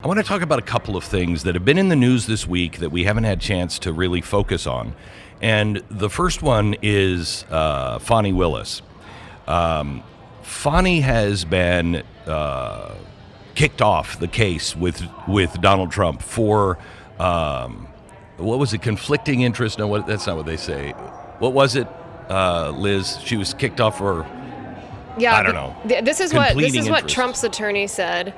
I want to talk about a couple of things that have been in the news this week that we haven't had a chance to really focus on. And the first one is Fani Willis. Fani has been kicked off the case with Donald Trump for, what was it, conflicting interest? No, that's not what they say. What was it, Liz? She was kicked off for, I don't know. This is what Trump's attorney said.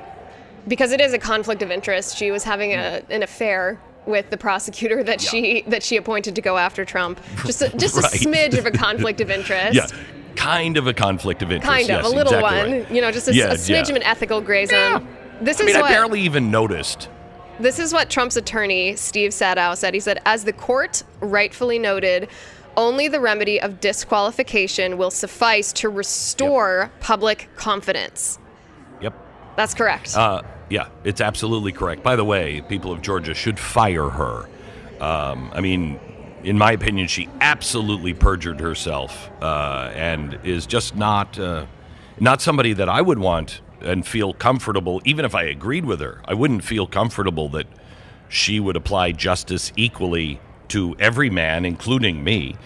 Because it is a conflict of interest. She was having an affair with the prosecutor that she appointed to go after Trump. Just a smidge of a conflict of interest. Yeah, kind of a conflict of interest. Kind of, yes, a little exactly one. Right. You know, just a smidge of an ethical gray zone. I barely even noticed. This is what Trump's attorney, Steve Sadow, said. He said, as the court rightfully noted, only the remedy of disqualification will suffice to restore public confidence. Yep. That's correct. Yeah, it's absolutely correct. By the way, people of Georgia should fire her. I mean, in my opinion, she absolutely perjured herself and is just not somebody that I would want and feel comfortable, even if I agreed with her. I wouldn't feel comfortable that she would apply justice equally to every man, including me.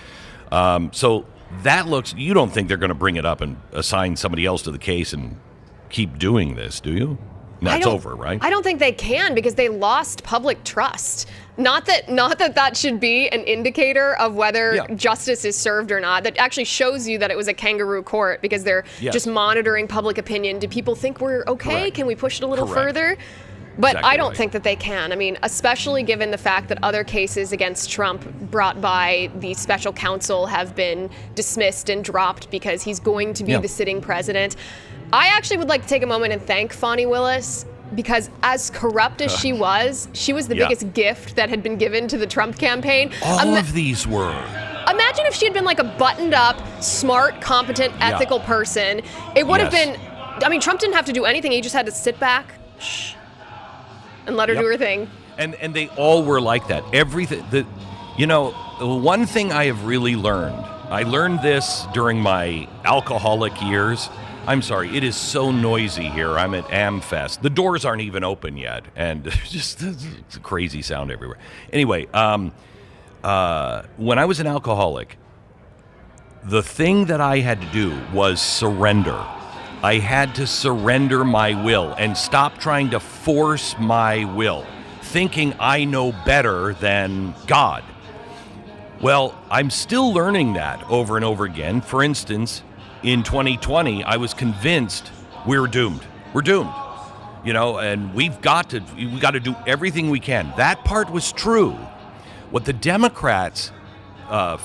So that looks, you don't think they're going to bring it up and assign somebody else to the case and keep doing this, do you? No, it's over, right? I don't think they can because they lost public trust. Not that should be an indicator of whether justice is served or not. That actually shows you that it was a kangaroo court because they're just monitoring public opinion. Do people think we're okay? Correct. Can we push it a little further? But Exactly I don't think that they can. I mean, especially given the fact that other cases against Trump brought by the special counsel have been dismissed and dropped because he's going to be the sitting president. I actually would like to take a moment and thank Fani Willis because as corrupt as she was the biggest gift that had been given to the Trump campaign. All of these were. Imagine if she had been like a buttoned up, smart, competent, ethical person. It would have been, I mean, Trump didn't have to do anything. He just had to sit back and let her do her thing. And they all were like that. Everything, one thing I have really learned, I learned this during my alcoholic years. I'm sorry, it is so noisy here. I'm at AmFest. The doors aren't even open yet, and just it's a crazy sound everywhere. Anyway, when I was an alcoholic, the thing that I had to do was surrender. I had to surrender my will and stop trying to force my will, thinking I know better than God. Well, I'm still learning that over and over again. For instance, in 2020, I was convinced we're doomed. We're doomed, and we got to do everything we can. That part was true. What the Democrats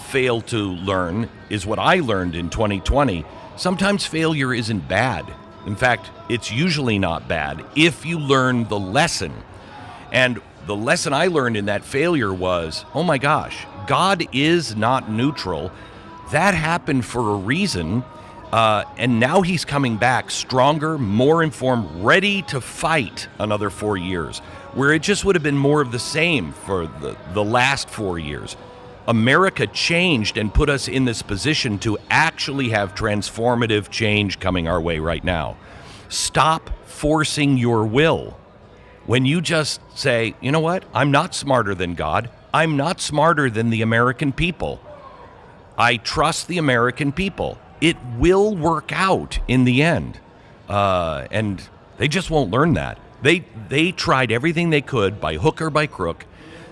failed to learn is what I learned in 2020. Sometimes failure isn't bad. In fact, it's usually not bad if you learn the lesson. And the lesson I learned in that failure was, oh my gosh, God is not neutral. That happened for a reason. And now he's coming back stronger, more informed, ready to fight another 4 years, where it just would have been more of the same for the last 4 years. America changed and put us in this position to actually have transformative change coming our way right now. Stop forcing your will. When you just say, you know what, I'm not smarter than God. I'm not smarter than the American people. I trust the American people. It will work out in the end. And they just won't learn that. They tried everything they could by hook or by crook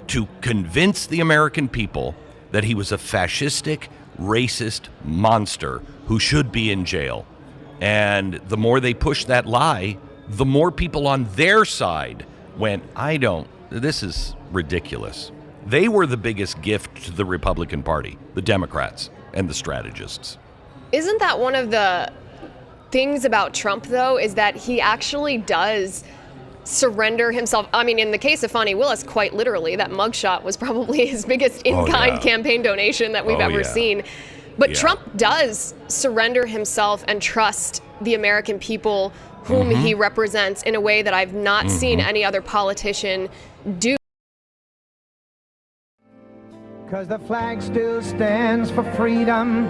to convince the American people that he was a fascistic, racist monster who should be in jail. And the more they pushed that lie, the more people on their side went, this is ridiculous. They were the biggest gift to the Republican Party, the Democrats and the strategists. Isn't that one of the things about Trump, though, is that he actually does surrender himself? I mean, in the case of Fani Willis, quite literally, that mugshot was probably his biggest in-kind campaign donation that we've ever seen. But Trump does surrender himself and trust the American people whom he represents in a way that I've not seen any other politician do. Because the flag still stands for freedom,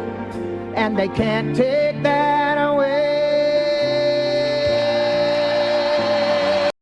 and they can't take that